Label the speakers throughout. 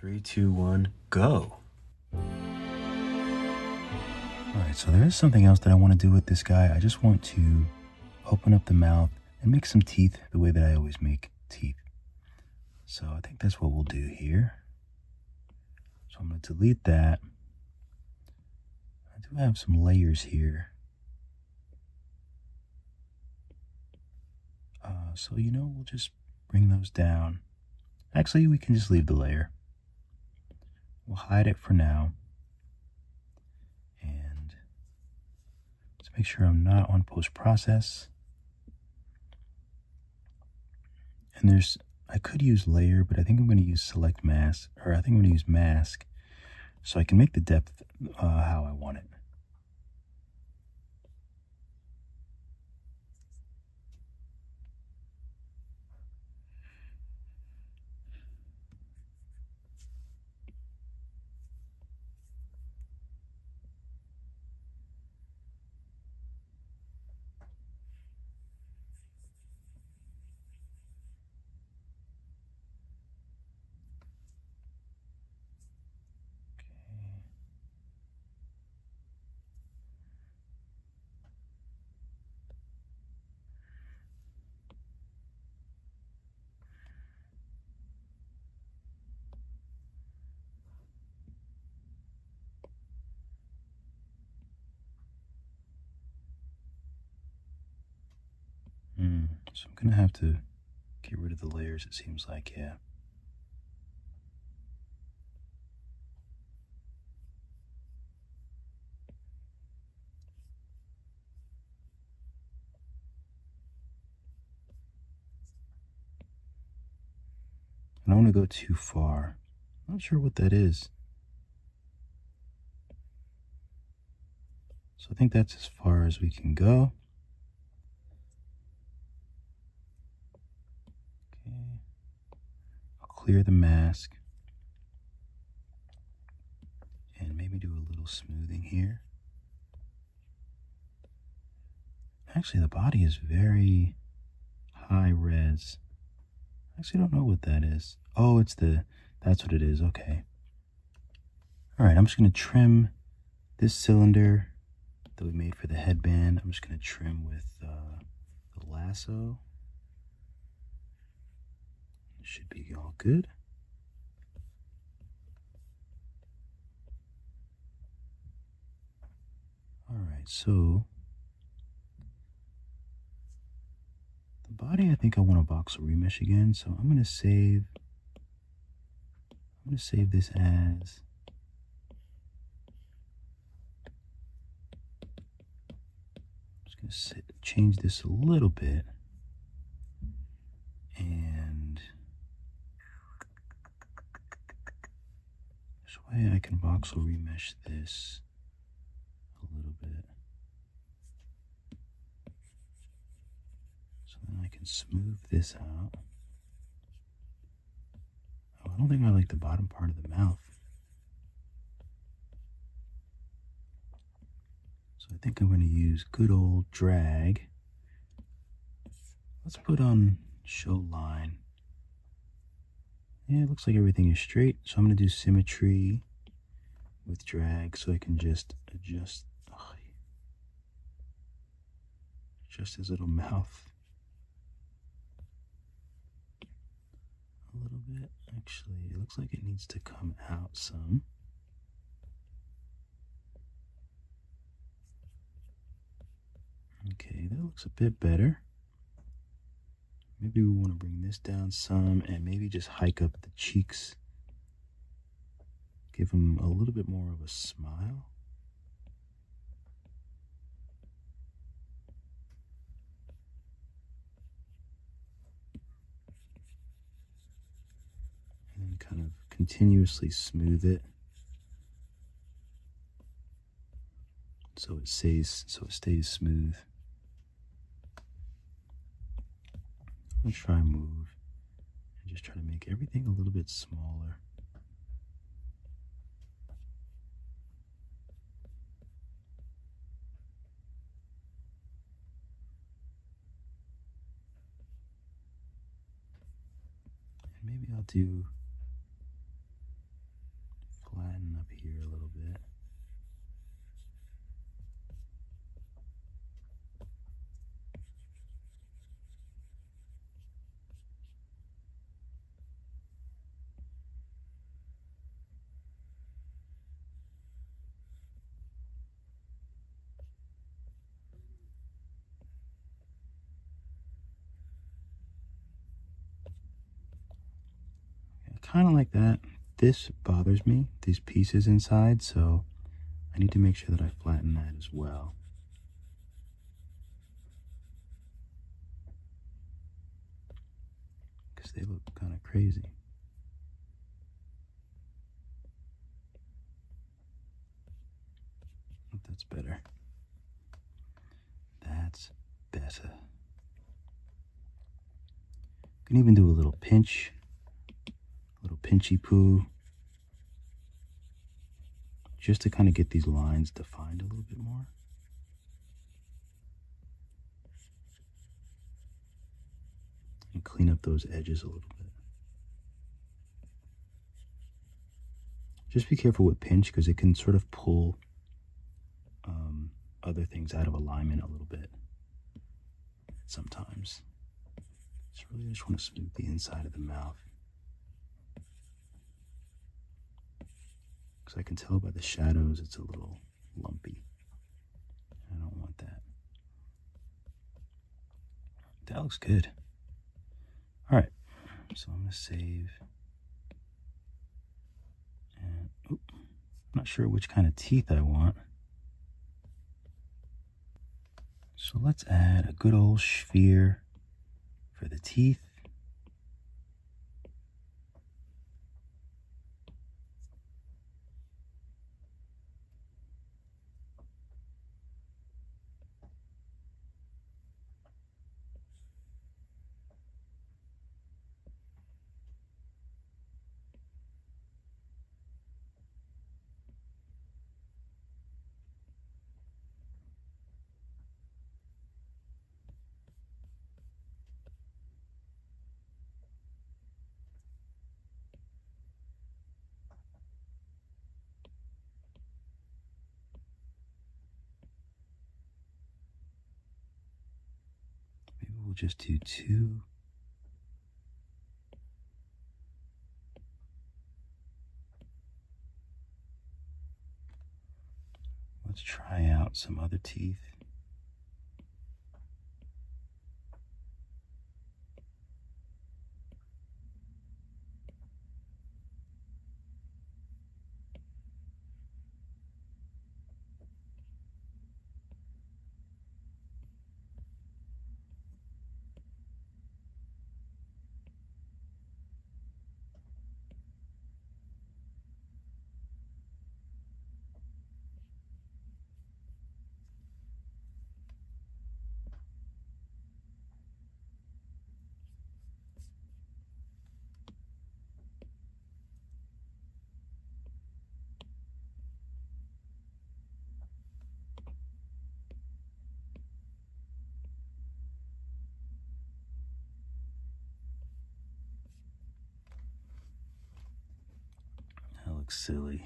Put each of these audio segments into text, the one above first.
Speaker 1: 3, 2, 1, go. Alright, so there is something else that I want to do with this guy. I just want to open up the mouth and make some teeth the way that I always make teeth. So I think that's what we'll do here. So I'm going to delete that. I do have some layers here. So, we'll just bring those down. Actually, we can just leave the layer. We'll hide it for now. And let's make sure I'm not on post-process. And I could use layer, but I think I'm going to use select mask, or I think I'm going to use mask, so I can make the depth how I want it. So I'm going to have to get rid of the layers, it seems like, yeah. I don't want to go too far. I'm not sure what that is. So I think that's as far as we can go. Okay. I'll clear the mask. And maybe do a little smoothing here. Actually, the body is very high res. I actually don't know what that is. Oh, that's what it is, okay. All right, I'm just gonna trim this cylinder that we made for the headband. I'm just gonna trim with the lasso. It should be all good. All right, so the body, I think I want to voxel remesh again, so I'm gonna save this as change this a little bit, and this way I can voxel remesh this a little bit, so then I can smooth this out. Oh, I don't think I like the bottom part of the mouth. So I think I'm going to use good old drag. Let's put on show line. Yeah, it looks like everything is straight. So I'm going to do symmetry with drag so I can just adjust his little mouth a little bit. Actually, it looks like it needs to come out some. Okay, that looks a bit better. Maybe we want to bring this down some and maybe just hike up the cheeks. Give them a little bit more of a smile. And then kind of continuously smooth it. So it stays smooth. I'm gonna try and move and just try to make everything a little bit smaller. And maybe I'll do kind of like that. This bothers me, these pieces inside, so I need to make sure that I flatten that as well. Because they look kind of crazy. I hope that's better. That's better. You can even do a little pinch, a little pinchy poo, just to kind of get these lines defined a little bit more. And clean up those edges a little bit. Just be careful with pinch because it can sort of pull other things out of alignment a little bit sometimes. So really just want to smooth the inside of the mouth. Because I can tell by the shadows it's a little lumpy. I don't want that. That looks good. All right, so I'm going to save. And I'm not sure which kind of teeth I want. So let's add a good old sphere for the teeth. Maybe we'll just do 2. Let's try out some other teeth. That looks silly.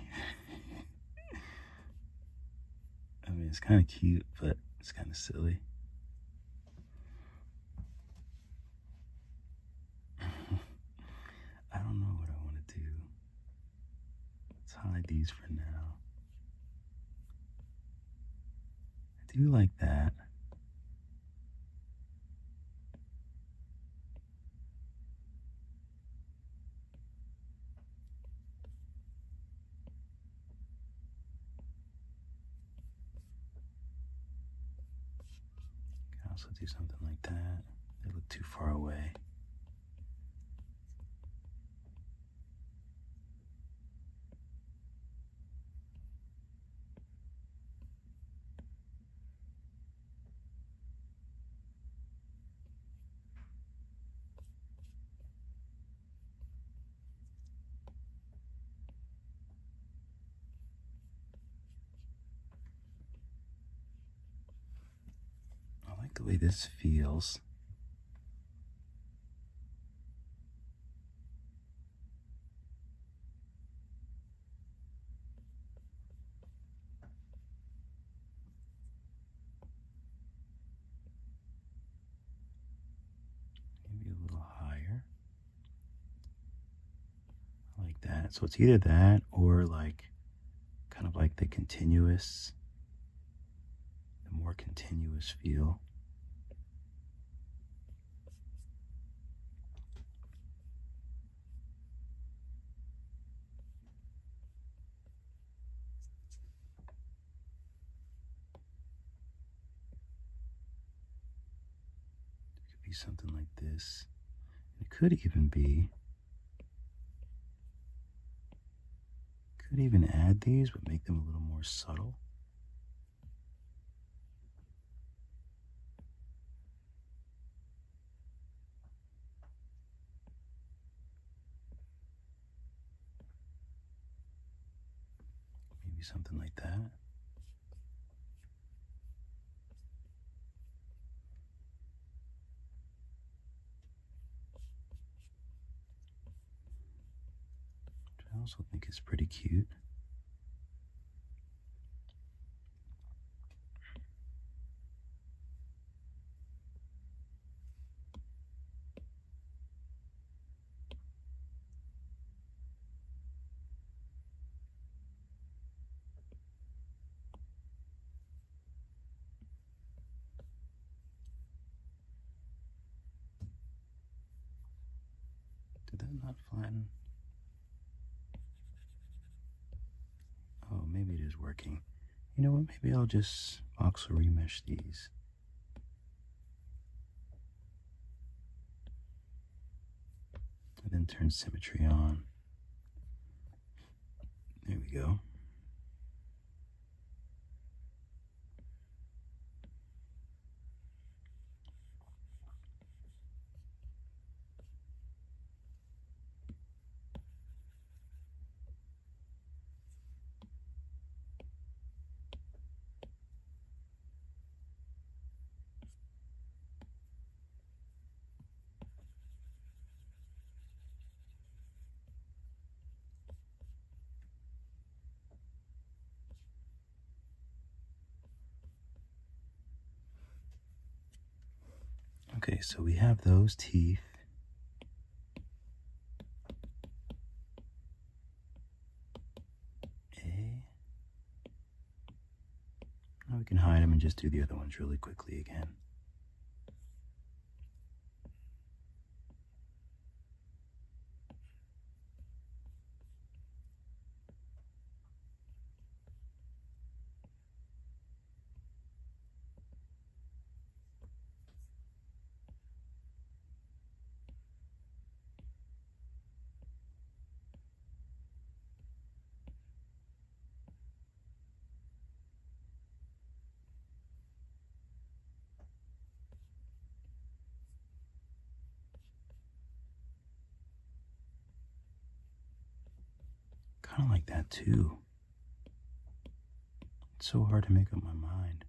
Speaker 1: I mean, it's kind of cute, but it's kind of silly. I don't know what I want to do. Let's hide these for now. I do like that. Can also do something like that. They look too far away. I like the way this feels. Maybe a little higher. I like that. So it's either that or like kind of like the more continuous feel. maybe something like this. It could even add these, but make them a little more subtle. Maybe something like that. Which I also think is pretty cute. Did that not flatten? Oh, maybe it is working. You know what? Maybe I'll just voxel remesh these. And then turn symmetry on. There we go. Okay, so we have those teeth. Now we can hide them and just do the other ones really quickly again. Kind of like that too. It's so hard to make up my mind.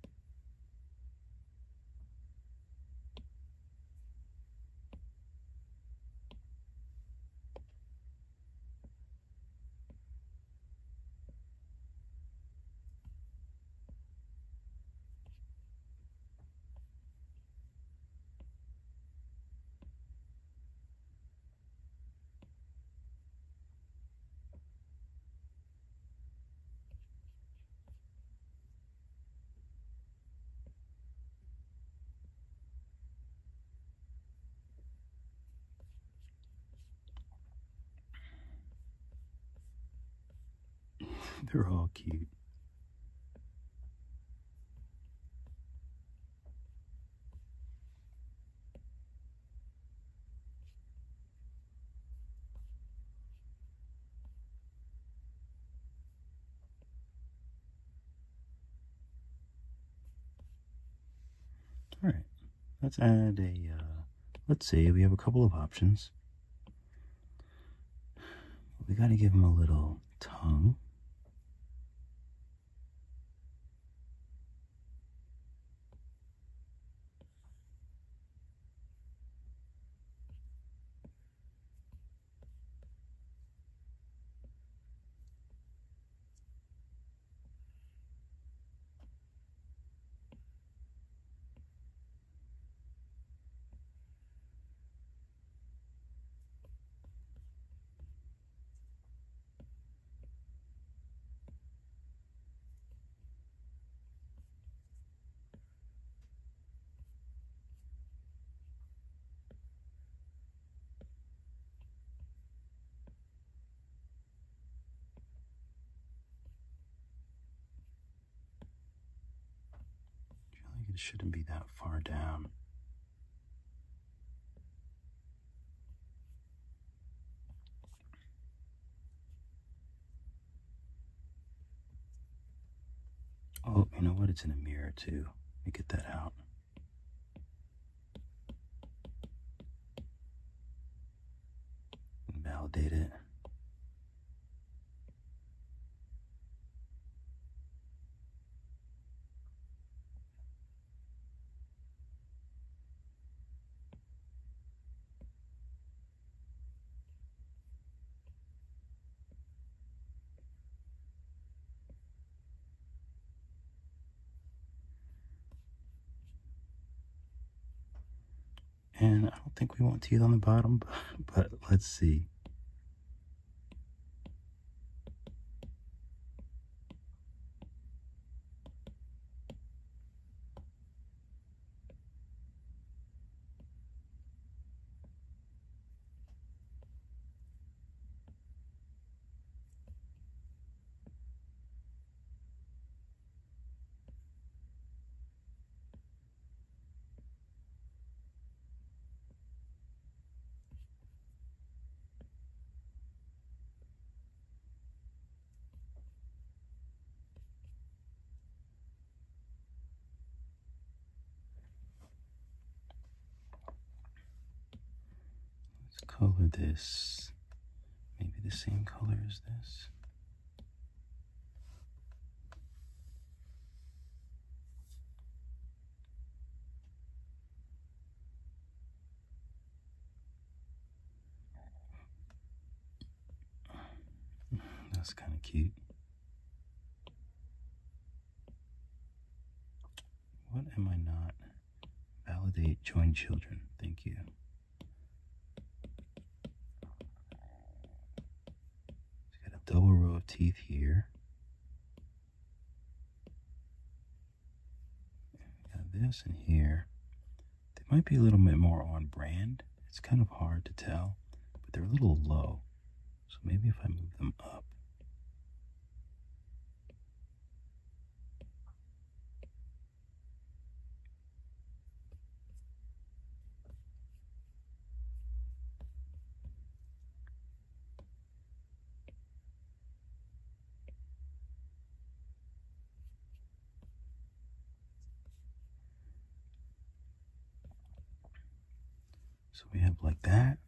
Speaker 1: They're all cute. All right, let's add a, let's see, we have a couple of options. We got to give him a little tongue. I feel like it shouldn't be that far down. Oh, you know what? It's in a mirror too. Let me get that out. Validate it. And I don't think we want teeth on the bottom, but let's see. Let's color this. Maybe the same color as this. That's kind of cute. What am I not? Validate join children. Thank you. It's got a double row of teeth here. Got this in here. They might be a little bit more on brand. It's kind of hard to tell, but they're a little low. So maybe if I move them up. So we have like that.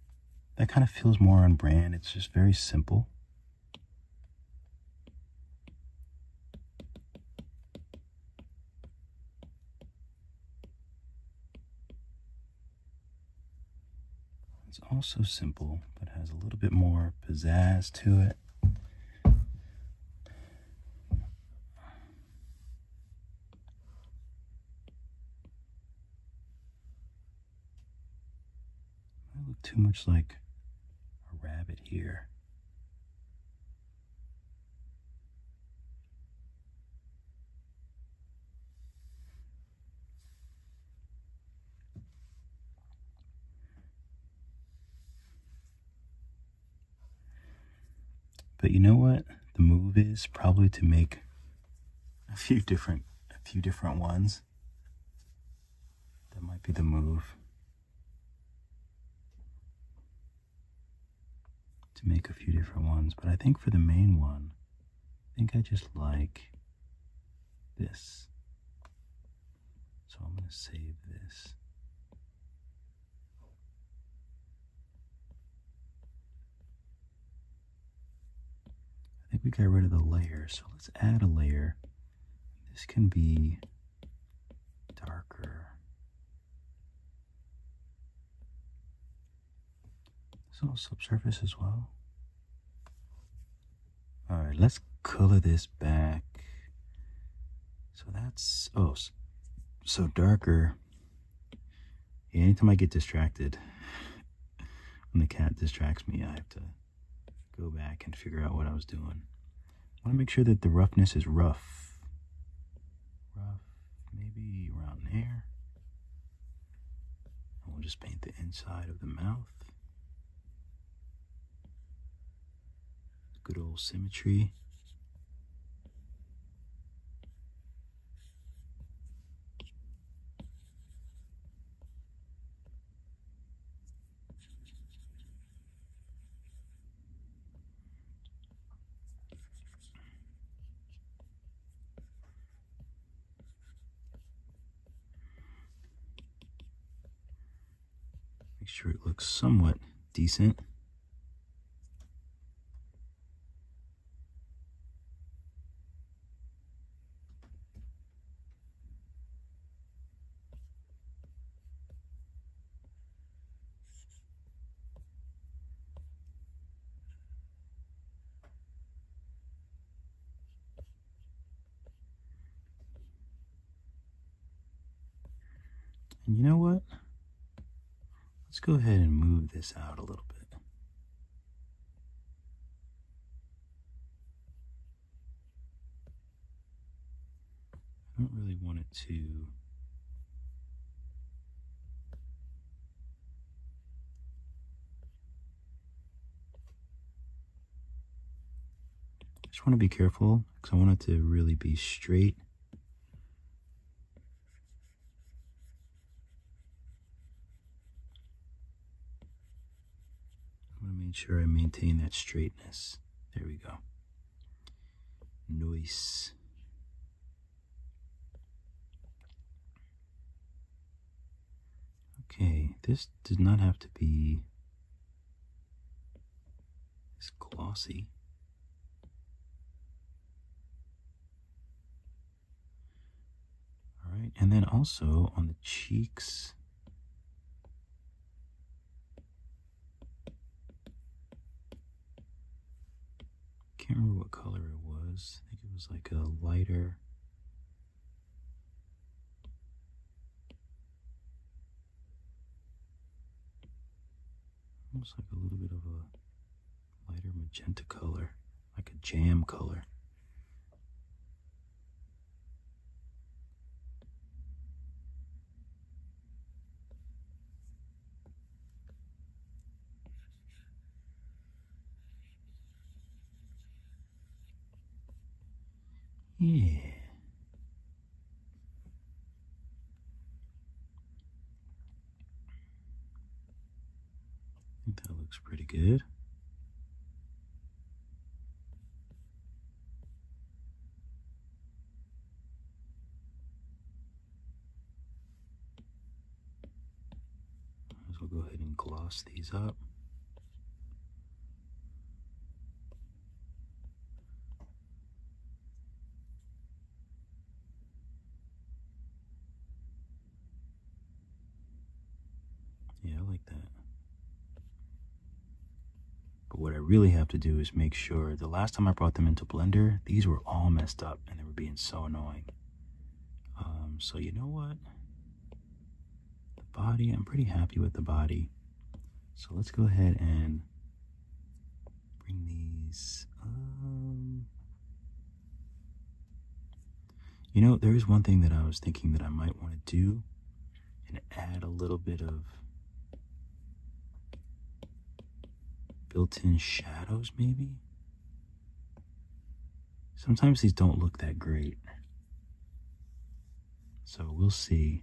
Speaker 1: That kind of feels more on brand. It's just very simple. It's also simple, but has a little bit more pizzazz to it. I look too much like a rabbit here. But you know what? The move is probably to make a few different ones. That might be the move. To make a few different ones. But I think for the main one, I think I just like this. So I'm going to save this. I think we got rid of the layer, so let's add a layer. This can be darker. This little subsurface as well. Alright, let's color this back. So that's, oh, so darker. Yeah, anytime I get distracted, when the cat distracts me, I have to go back and figure out what I was doing. I want to make sure that the roughness is rough. Rough, maybe around there. And we'll just paint the inside of the mouth. Good old symmetry. Make sure it looks somewhat decent. And you know what? Let's go ahead and move this out a little bit. I don't really want it to just want to be careful because I want it to really be straight. I want to make sure I maintain that straightness. There we go. Nice. Okay, this does not have to be this glossy. All right, and then also on the cheeks, can't remember what color it was. I think it was like a lighter. Almost like a little bit of a lighter magenta color, like a jam color. Yeah. I think that looks pretty good. Might as well go ahead and gloss these up. Yeah, I like that. But what I really have to do is make sure, the last time I brought them into Blender, these were all messed up and they were being so annoying. So you know what? The body, I'm pretty happy with the body. So let's go ahead and bring these. You know, there is one thing that I was thinking that I might want to do and add a little bit of built-in shadows, maybe. Sometimes these don't look that great, so we'll see.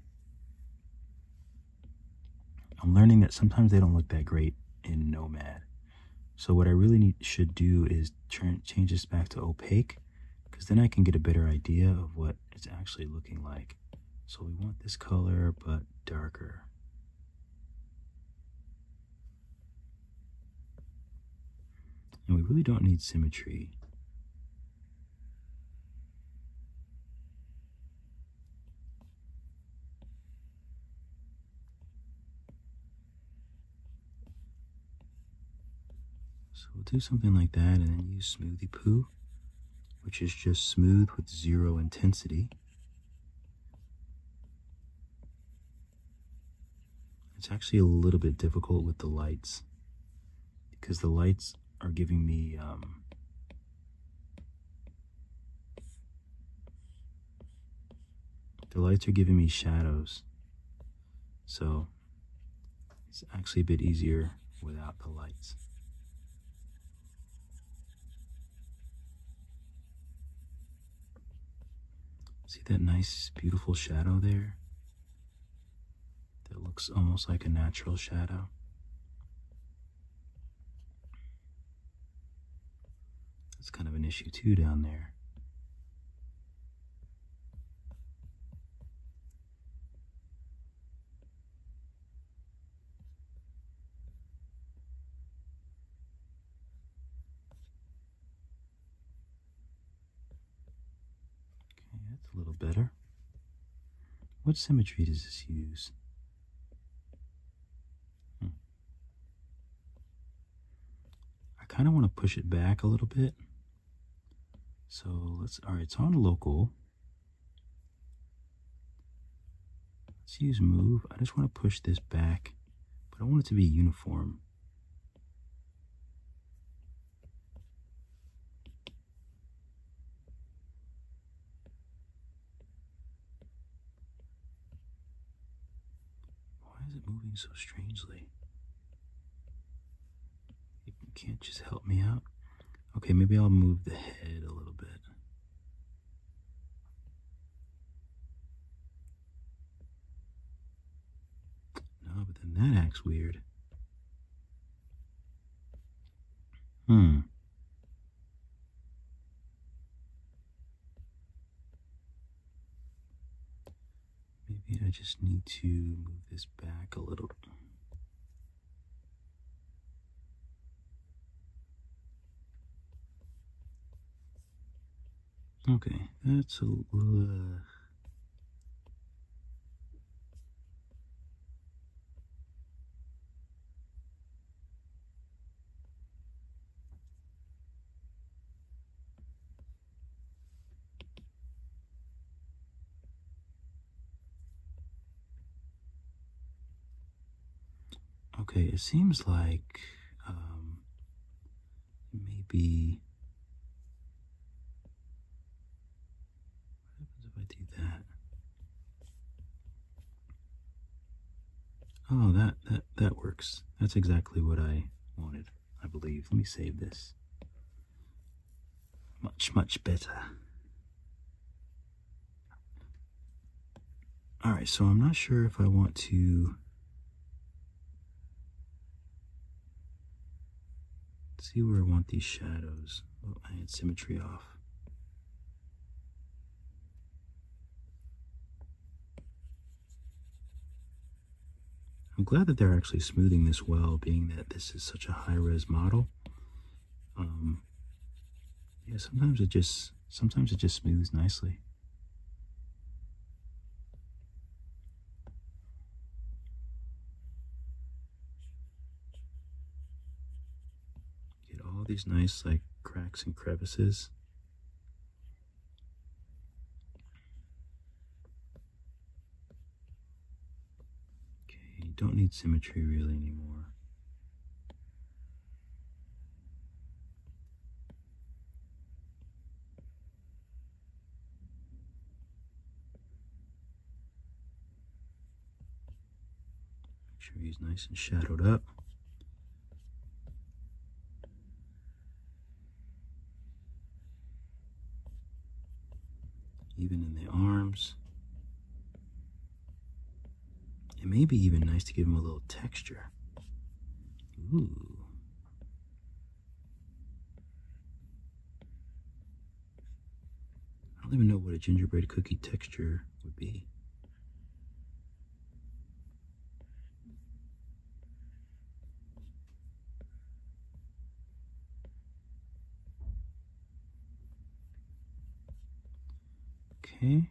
Speaker 1: I'm learning that sometimes they don't look that great in Nomad. So what I really should do is change this back to opaque, because then I can get a better idea of what it's actually looking like. So we want this color, but darker. And we really don't need symmetry. So we'll do something like that and then use Smoothie Poo, which is just smooth with 0 intensity. It's actually a little bit difficult with the lights because the lights are giving me shadows. So it's actually a bit easier without the lights. See that nice, beautiful shadow there? That looks almost like a natural shadow. That's kind of an issue too down there. That's a little better. What symmetry does this use? I kind of want to push it back a little bit. So all right, it's on local. Let's use move. I just want to push this back, but I want it to be uniform. Why is it moving so strangely? You can't just help me out? Okay, maybe I'll move the head a little bit. No, but then that acts weird. Maybe I just need to move this back a little. Okay, that's a okay, it seems like maybe what happens if I do that? Oh, that works. That's exactly what I wanted, I believe. Let me save this. Much better. All right, so I'm not sure if I want to see where I want these shadows. Oh, I had symmetry off. I'm glad that they're actually smoothing this well, being that this is such a high-res model. Yeah, sometimes it just smooths nicely. Get all these nice like cracks and crevices. Okay, you don't need symmetry really anymore. Make sure he's nice and shadowed up. Even in the arms. It may be even nice to give him a little texture. Ooh. I don't even know what a gingerbread cookie texture would be. Okay.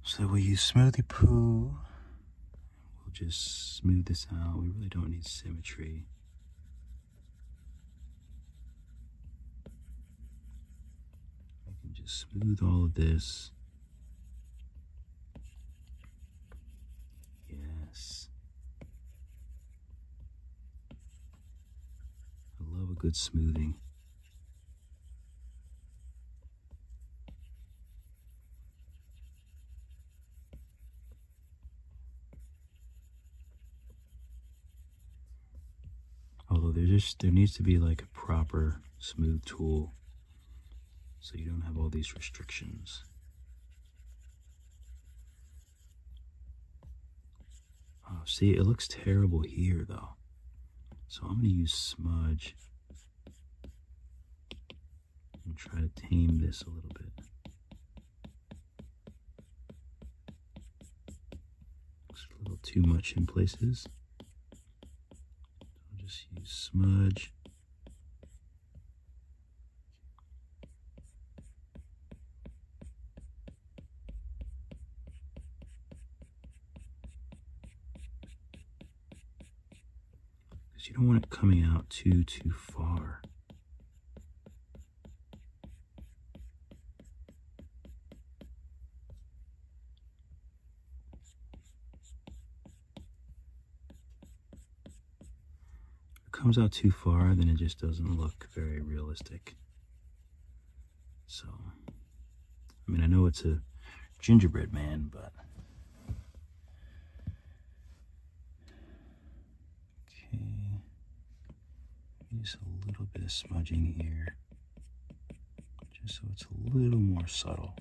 Speaker 1: So we'll use Smoothie Poo. We'll just smooth this out. We really don't need symmetry. I can just smooth all of this. Yes. I love a good smoothing. Although there needs to be like a proper smooth tool so you don't have all these restrictions. Oh, see, it looks terrible here though. So I'm going to use smudge and try to tame this a little bit. Looks a little too much in places. I'll just use smudge. because you don't want it coming out too far. If it comes out too far, then it just doesn't look very realistic. So, I mean, I know it's a gingerbread man, but okay, just a little bit of smudging here, just so it's a little more subtle.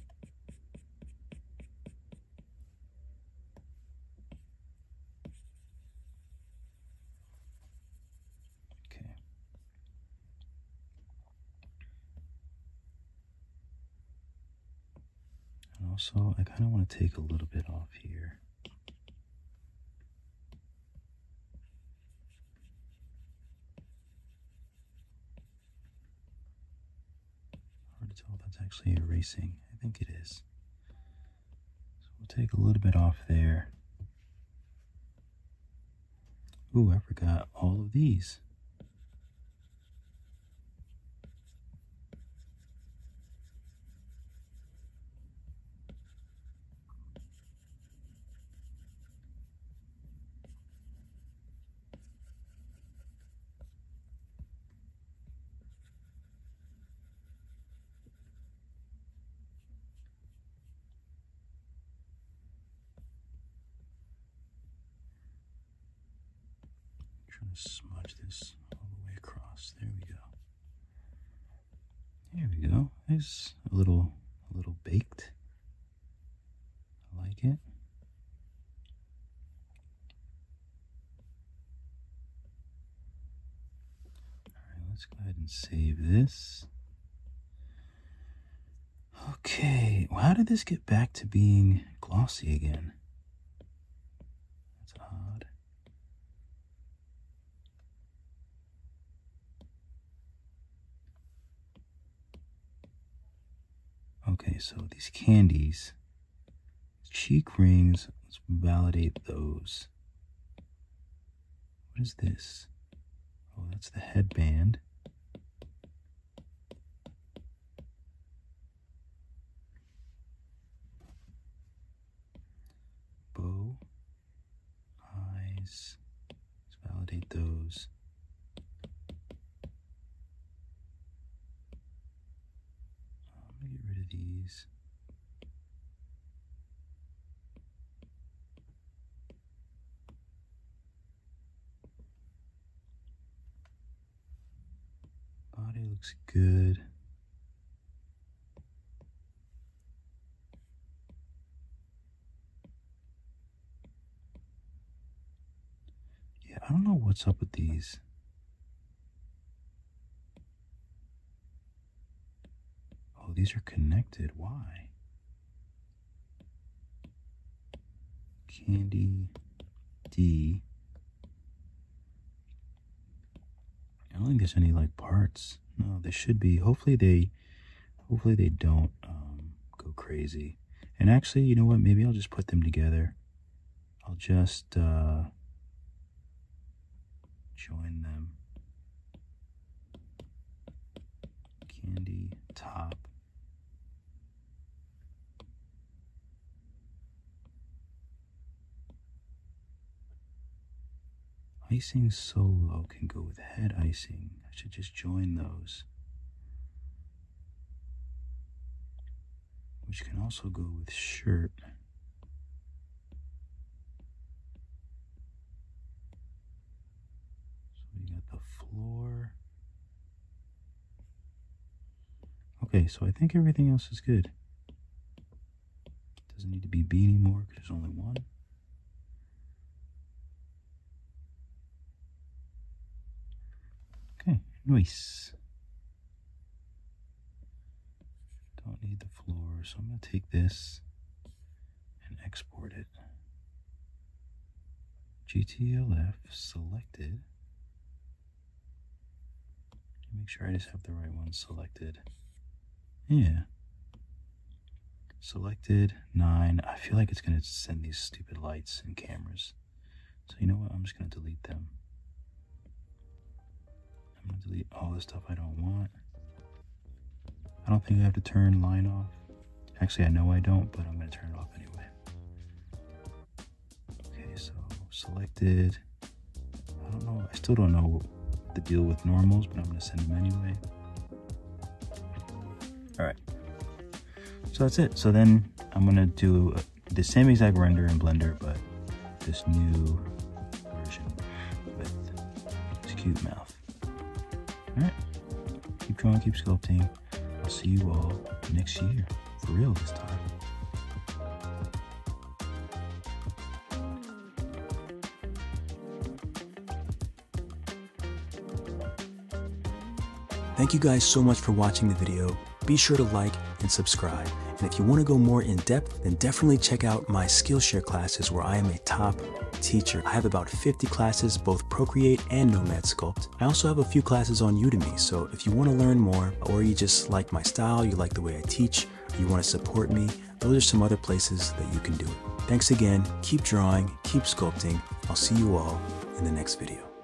Speaker 1: Okay. And also, I kind of want to take a little bit off here. Hard to tell if that's actually erasing. I think it is. So we'll take a little bit off there. Ooh, I forgot all of these. Trying to smudge this all the way across. There we go. There we go. It's a little baked. I like it. Alright, let's go ahead and save this. Okay, well, how did this get back to being glossy again? That's odd. Okay, so these candies, cheek rings, let's validate those. What is this? Oh, that's the headband. Bow, eyes, let's validate those. I'm gonna get rid of these. Body looks good. Yeah, I don't know what's up with these. Oh, these are connected. Why? Candy D. I don't think there's any like parts. No, there should be. Hopefully they don't go crazy. And actually, you know what? Maybe I'll just put them together. I'll just join them. Candy top. Icing solo can go with head icing. I should just join those. Which can also go with shirt. So we got the floor. Okay, so I think everything else is good. Doesn't need to be B anymore because there's only one. Okay, nice. Don't need the floor, so I'm going to take this and export it. GTLF selected. Make sure I just have the right one selected. Yeah. Selected 9. I feel like it's going to send these stupid lights and cameras. So you know what? I'm just going to delete them. delete all the stuff I don't want. I don't think I have to turn line off. Actually, I know I don't, but I'm going to turn it off anyway. Okay, so selected. I don't know. I still don't know the deal with normals, but I'm going to send them anyway. All right. So that's it. So then I'm going to do the same exact render in Blender, but this new version with this cute mouth. All right. Keep drawing, keep sculpting. I'll see you all next year. For real this time.
Speaker 2: Thank you guys so much for watching the video. Be sure to like and subscribe. And if you want to go more in depth, then definitely check out my Skillshare classes where I am a top teacher. I have about 50 classes, both Procreate and Nomad Sculpt. I also have a few classes on Udemy, so if you want to learn more, or you just like my style, you like the way I teach, you want to support me, those are some other places that you can do it. Thanks again, keep drawing, keep sculpting. I'll see you all in the next video.